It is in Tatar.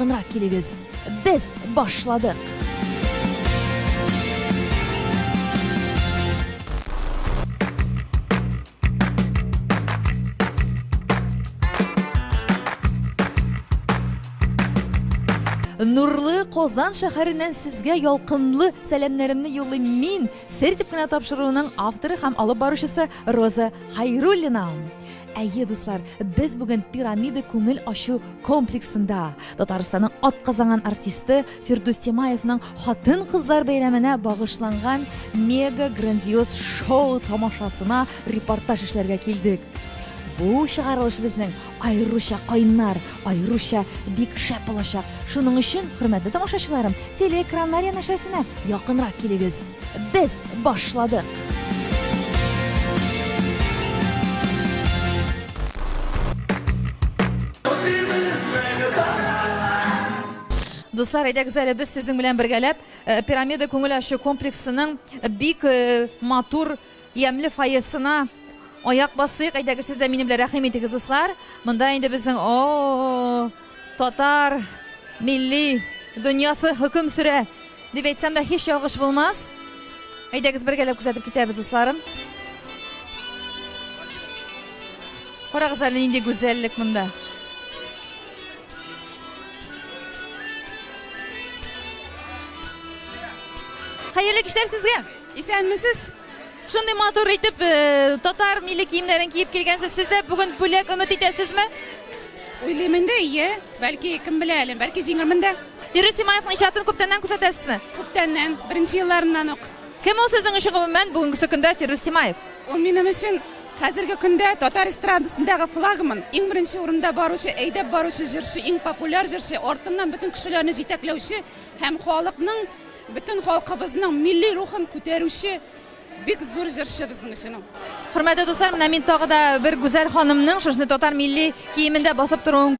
Yakınrak kelегез. Biz başladık. Nurlu Qozan şəhərindən sizə yalqınlı sələmlərimni yollayım. Min Sertip qına tapşırığının avtoru ham alıb barışısı Roza Hayrullina. Әйе, дуслар, biz bugün Piramida Көңіл ашу комплексында Татарстанның атказанган артисты Фирдус Тимаевның Хатын кызлар бәйрәменә багышланган мега грандиоз шоу тамашасына репортаж эшләргә килдек. Бу чыгарылыш безнең айрыша кайнар, айрыша бик шәп булачак. Шуның өчен, хөрмәтле тамашачыларым, телеэкраннар янәшәсенә якынрак килегез. Без башладык. Дуслар, әйдәгез әле без сезнең белән бергәләп Piramida Көңіл ашу комплексының бик матур, ямьле фойесына аяк басыйк. Әйдәгез сез дә минем белән рәхим итегез, дуслар. Монда инде безнең татар милли дөньясы хөкем сүрә дип әйтсәм дә һич ялгыш булмас. Әйдәгез бергәләп күзәтеп китәбез, дусларым. Карагыз әле нинди гүзәллек монда. Hayırlı kişiler sizge. İsənmisiz? Şunday matur etip tatar milli kiyimlerin giyip gelgensiz. Siz de bugün bülek ümit etəsiz mi? Uylayman da iyi. Belki kim biləlim, belki jingirman da. Firuz Timayev'in icatını köptenden kuzatəsiz mi? Köptenden, birinci yıllarından ok. Kim o sizin için ben bugünkü günde Firuz Timayev? O benim için hazırki günde Tatar estradasındağı flagman. En birinci orunda barışı, eydep barışı jırşı, en popüler jırşı, ortamdan bütün kişilerini jiteklewşi, hem halkның, bütün halkımızın milli ruhun көтәрүче bik zor jırşı bizim için. Hürmetli dostlar, men tagı da bir güzel hanımның şuşni tatar milli kiyiminde basıp durun